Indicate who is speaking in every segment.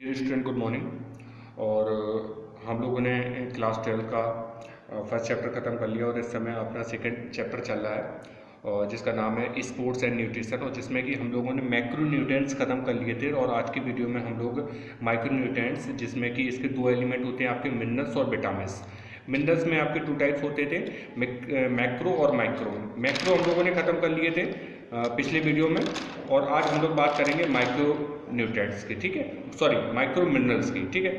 Speaker 1: Student good morning. और हम लोगों ने क्लास 12 का फर्स्ट चैप्टर ख़त्म कर लिया और इस समय अपना सेकंड चैप्टर चल रहा है और जिसका नाम है स्पोर्ट्स एंड न्यूट्रिशन, और जिसमें कि हम लोगों ने मैक्रो न्यूट्रिएंट्स ख़त्म कर लिए थे। और आज की वीडियो में हम लोग माइक्रो न्यूट्रिएंट्स, जिसमें कि इसके दो एलिमेंट होते हैं आपके मिनरल्स और विटामिन्स। मिनरल्स में आपके टू टाइप्स होते थे, मैक्रो और माइक्रो। मैक्रो हम लोगों ने ख़त्म कर लिए थे पिछले वीडियो में, और आज हम लोग बात करेंगे माइक्रो न्यूट्रिएंट्स की, ठीक है, सॉरी माइक्रो मिनरल्स की, ठीक है।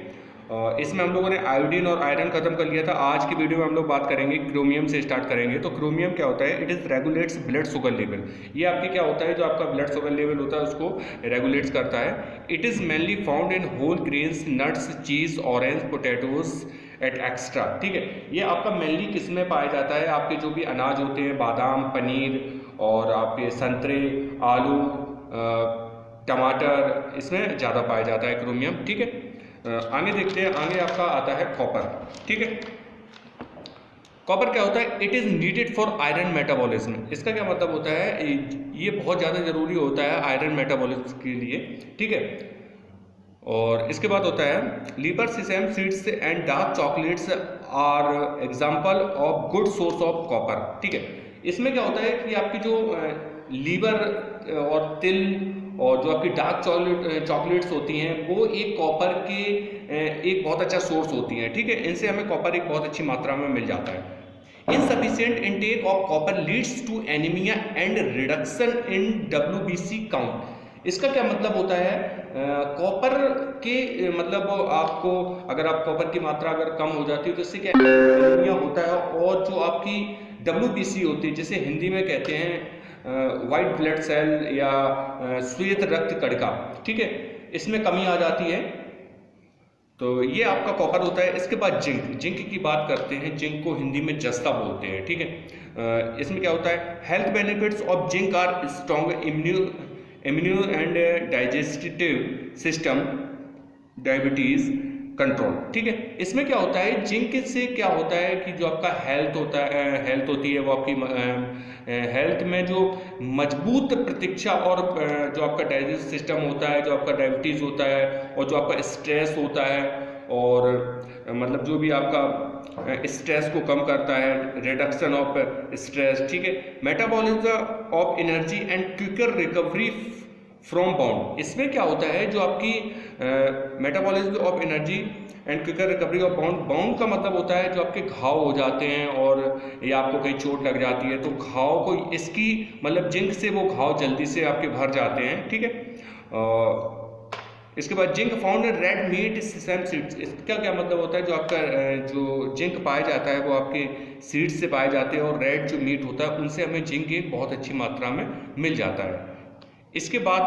Speaker 1: इसमें हम लोगों ने आयोडीन और आयरन खत्म कर लिया था। आज की वीडियो में हम लोग बात करेंगे क्रोमियम से स्टार्ट करेंगे। तो क्रोमियम क्या होता है? It is regulates blood sugar level. ये आपके क्या होता है, जो आपका ब्लड शुगर लेवल होता है उसको रेगुलेट्स करता है। It is mainly found in whole grains, nuts, cheese, orange, potatoes etcetera, ठीक है। ये आपका मेनली किस में पाया जाता है? आपके जो भी अनाज होते हैं, बादाम, पनीर और आपके संतरे, आलू, टमाटर, इसमें ज़्यादा पाया जाता है क्रोमियम, ठीक है। आगे देखते हैं, आगे आपका आता है कॉपर, ठीक है। कॉपर क्या होता है? It is needed for iron metabolism. इसका क्या मतलब होता है? ये बहुत ज़्यादा ज़रूरी होता है आयरन मेटाबॉलिज्म के लिए, ठीक है। और इसके बाद होता है liver, sesame seeds and dark chocolates are example of good source of copper, ठीक है। इसमें क्या होता है कि आपकी जो लीवर और तिल और जो आपकी डार्क चॉकलेट्स होती हैं वो एक कॉपर के एक बहुत अच्छा सोर्स होती हैं, ठीक है। इनसे हमें कॉपर एक बहुत अच्छी मात्रा में मिल जाता है। Insufficient intake of copper leads to anaemia and reduction in WBC count. इसका क्या मतलब होता है? कॉपर के मतलब आपको अगर आप कॉपर की मात्रा अगर कम हो जाती है तो इससे क्या एनीमिया होता है, और जो आपकी WBC होती है, जिसे हिंदी में कहते हैं वाइट ब्लड सेल या श्वेत रक्त कणिका, ठीक है, इसमें कमी आ जाती है। तो ये आपका कॉपर होता है। इसके बाद जिंक, जिंक की बात करते हैं। जिंक को हिंदी में जस्ता बोलते हैं, ठीक है। इसमें क्या होता है? Health benefits of zinc are strong immuno and digestive system, diabetes control, ठीक है। इसमें क्या होता है? जिंक से क्या होता है कि जो आपका हेल्थ होता है, हेल्थ होती है वो आपकी हेल्थ में जो मजबूत प्रतीक्षा और जो आपका डाइजेस्ट सिस्टम होता है, जो आपका डायबिटीज़ होता है और जो आपका स्ट्रेस होता है, और मतलब जो भी आपका स्ट्रेस को कम करता है, रिडक्शन ऑफ स्ट्रेस, ठीक है। Metabolism of energy and quicker recovery from bound. इसमें क्या होता है? जो आपकी metabolism of energy and quicker recovery of bound. Bound का मतलब होता है जो आपके घाव हो जाते हैं और या आपको कहीं चोट लग जाती है तो घाव को, इसकी मतलब जिंक से वो घाव जल्दी से आपके भर जाते हैं, ठीक है। इसके बाद zinc found in red meat, सेसम seeds. इसका क्या मतलब होता है? जो आपका जो जिंक पाया जाता है वो आपके सीड्स से पाए जाते हैं, और रेड जो मीट होता है उनसे हमें जिंक एक बहुत अच्छी मात्रा में मिल जाता है। इसके बाद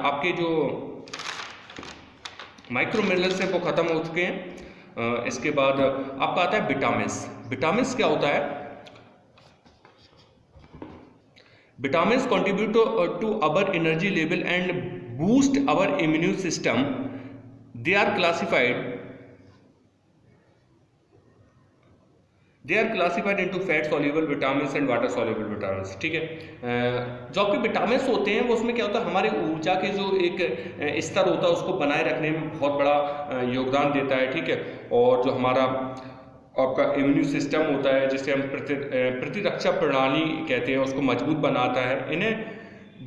Speaker 1: आपके जो माइक्रो मिनरल्स हैं वो खत्म हो चुके हैं। इसके बाद आपका आता है विटामिन्स। विटामिन्स क्या होता है? Vitamins contribute to our energy level and boost our immune system. They are classified into fat soluble vitamins and water soluble vitamins, ठीक है। जो आपके विटामिन्स होते हैं वो उसमें क्या होता है? हमारे ऊर्जा के जो एक स्तर होता है उसको बनाए रखने में बहुत बड़ा योगदान देता है, ठीक है। और जो हमारा आपका इम्यून सिस्टम होता है, जिसे हम प्रतिरक्षा प्रणाली कहते हैं, उसको मजबूत बनाता है। इन्हें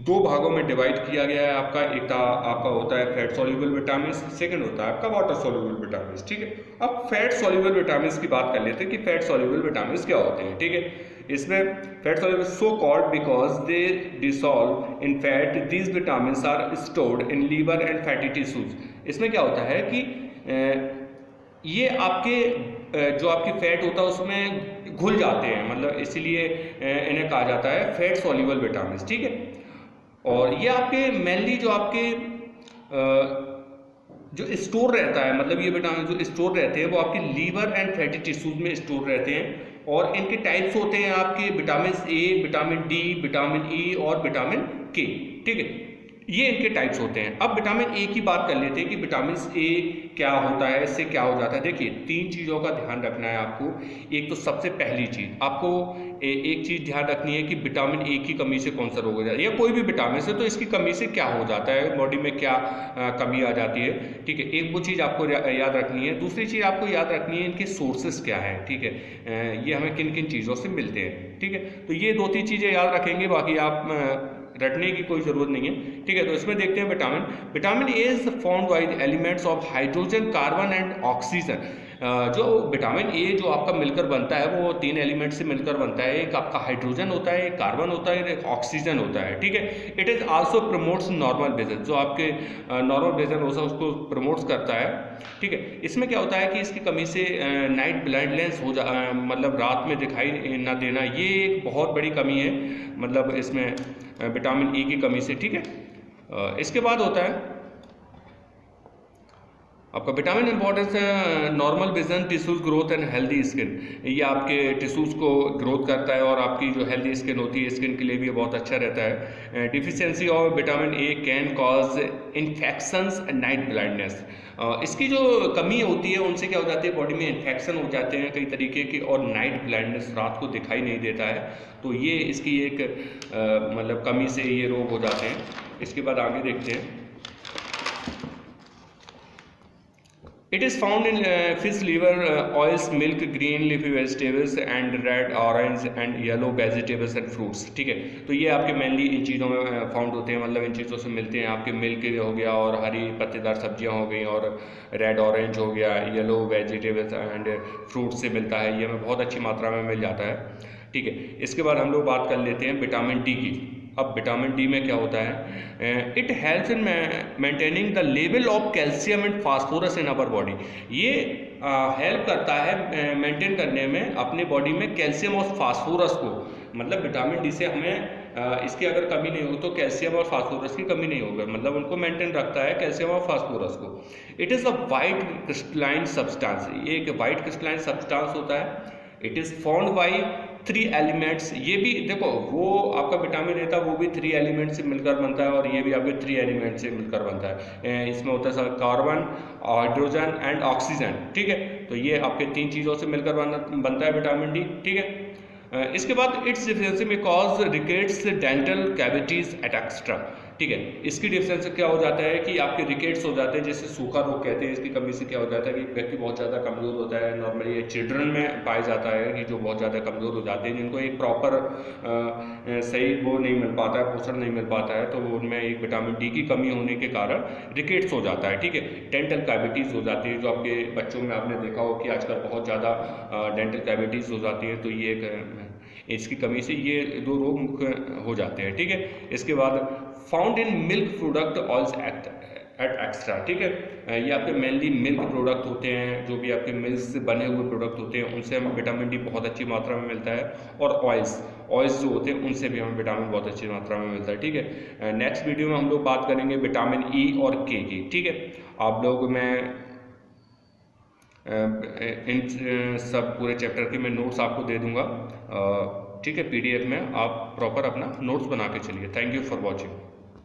Speaker 1: दो भागों में डिवाइड किया गया है। आपका एक आपका होता है फैट सॉल्युबल विटामिन्स, सेकंड होता है आपका वाटर सॉल्युबल विटामिन्स, ठीक है। अब फैट सॉल्युबल विटामिन्स की बात कर लेते हैं कि फैट सॉल्युबल विटामिन्स क्या होते हैं, ठीक है। इसमें fat soluble so called because they dissolve in fat. These vitamins are stored in liver and fatty tissues. इसमें क्या होता है कि ये आपके जो आपकी फैट होता है उसमें घुल जाते हैं, मतलब इसीलिए इन्हें कहा जाता है फैट सॉल्युबल विटामिन्स, ठीक है। और ये आपके मेनली जो आपके जो स्टोर रहता है, मतलब ये विटामिन जो स्टोर रहते हैं वो आपके लीवर एंड फैटी टिश्यूज में स्टोर रहते हैं। और इनके टाइप्स होते हैं आपके vitamin A, vitamin D, vitamin E और विटामिन K, ठीक है। ये इनके टाइप्स होते हैं। अब विटामिन ए की बात कर लेते हैं कि विटामिन ए क्या होता है, इससे क्या हो जाता है। देखिए 3 चीज़ों का ध्यान रखना है आपको। एक तो सबसे पहली चीज़ आपको एक चीज़ ध्यान रखनी है कि विटामिन ए की कमी से कौन सा रोग हो जाता है, या कोई भी विटामिन से, तो इसकी कमी से क्या हो जाता है, बॉडी में क्या कमी आ जाती है, ठीक है। एक वो चीज़ आपको याद रखनी है। दूसरी चीज़ आपको याद रखनी है इनके सोर्सेस क्या हैं, ठीक है, ये हमें किन किन चीज़ों से मिलते हैं, ठीक है। तो ये 2-3 चीज़ें याद रखेंगे, बाकी आप रटने की कोई ज़रूरत नहीं है, ठीक है। तो इसमें देखते हैं vitamin A is found by the elements of hydrogen, carbon and oxygen. जो विटामिन ए जो आपका मिलकर बनता है वो 3 एलिमेंट से मिलकर बनता है। एक आपका हाइड्रोजन होता है, एक कार्बन होता है, एक ऑक्सीजन होता है, ठीक है। It is also promotes normal vision, जो आपके नॉर्मल विजन होता है उसको प्रमोट्स करता है, ठीक है। इसमें क्या होता है कि इसकी कमी से नाइट ब्लाइंडनेस हो जा मतलब रात में दिखाई ना देना, ये एक बहुत बड़ी कमी है, मतलब इसमें विटामिन ए की कमी से, ठीक है। इसके बाद होता है आपका vitamin importance normal vision, tissues growth and healthy skin. ये आपके टिश्यूज को ग्रोथ करता है और आपकी जो हेल्दी स्किन होती है स्किन के लिए भी बहुत अच्छा रहता है। Deficiency of vitamin A can cause infections and night blindness. इसकी जो कमी होती है उनसे क्या हो जाती है, बॉडी में इन्फेक्शन हो जाते हैं कई तरीके के, और नाइट ब्लाइंडनेस, रात को दिखाई नहीं देता है। तो ये इसकी एक मतलब कमी से ये रोग हो जाते हैं। इसके बाद आगे देखते हैं। It is found in fish liver, oils, milk, green leafy vegetables and red, orange and yellow vegetables and fruits, ठीक है। तो ये आपके मेनली इन चीज़ों में फाउंड होते हैं, मतलब इन चीज़ों से मिलते हैं। आपके मिल्क हो गया और हरी पत्तेदार सब्जियां हो गई, और रेड ऑरेंज हो गया, येलो वेजिटेबल्स एंड फ्रूट से मिलता है। ये हमें बहुत अच्छी मात्रा में मिल जाता है, ठीक है। इसके बाद हम लोग बात कर लेते हैं विटामिन डी की। अब विटामिन डी में क्या होता है, it helps in maintaining the level of calcium and phosphorus in our body. ये हेल्प करता है मेंटेन करने में अपने बॉडी में कैल्शियम और फास्फोरस को। मतलब विटामिन डी से हमें इसकी अगर कमी नहीं हो तो कैल्शियम और फास्फोरस की कमी नहीं होगी, मतलब उनको मेंटेन रखता है कैल्शियम और फास्फोरस को। It is a white crystalline substance, ये एक वाइट क्रिस्टलाइन सब्सटेंस होता है। It is found by 3 elements. ये भी देखो, वो आपका विटामिन ए था वो भी 3 एलिमेंट से मिलकर बनता है, और ये भी आपके 3 एलिमेंट से मिलकर बनता है। इसमें होता है कार्बन, हाइड्रोजन एंड ऑक्सीजन, ठीक है। तो ये आपके 3 चीज़ों से मिलकर बनता है विटामिन डी, ठीक है। इसके बाद इट्स डिफिशिएंसी में cause rickets, dental cavities etcetera, ठीक है। इसकी डिफिशिएंसी क्या हो जाता है कि आपके रिकेट्स हो जाते हैं, जैसे सूखा रोग कहते हैं। इसकी कमी से क्या हो जाता है कि व्यक्ति बहुत ज़्यादा कमज़ोर होता है। नॉर्मली ये चिल्ड्रन में पाया जाता है कि जो बहुत ज़्यादा कमज़ोर हो जाते हैं, जिनको एक प्रॉपर सही वो नहीं मिल पाता है, पोषण नहीं मिल पाता है, तो उनमें एक विटामिन डी की कमी होने के कारण रिकेट्स हो जाता है, ठीक है। डेंटल कैविटीज़ हो जाती है, जो आपके बच्चों में आपने देखा हो कि आजकल बहुत ज़्यादा डेंटल कैविटीज़ हो जाती है। तो ये एक इसकी कमी से ये 2 रोग मुख्य हो जाते हैं, ठीक है। इसके बाद found in milk product oils etcetera, ठीक है। ये आपके मेनली मिल्क प्रोडक्ट होते हैं, जो भी आपके मिल्क से बने हुए प्रोडक्ट होते हैं, उनसे हमें विटामिन डी बहुत अच्छी मात्रा में मिलता है। और ऑयल्स जो होते हैं उनसे भी हमें विटामिन बहुत अच्छी मात्रा में मिलता है, ठीक है। नेक्स्ट वीडियो में हम लोग बात करेंगे विटामिन ई और के की, ठीक है। आप लोग मैं इन सब पूरे चैप्टर के मैं नोट्स आपको दे दूंगा, ठीक है। PDF में आप प्रॉपर अपना नोट्स बना के चलिए। Thank you for watching.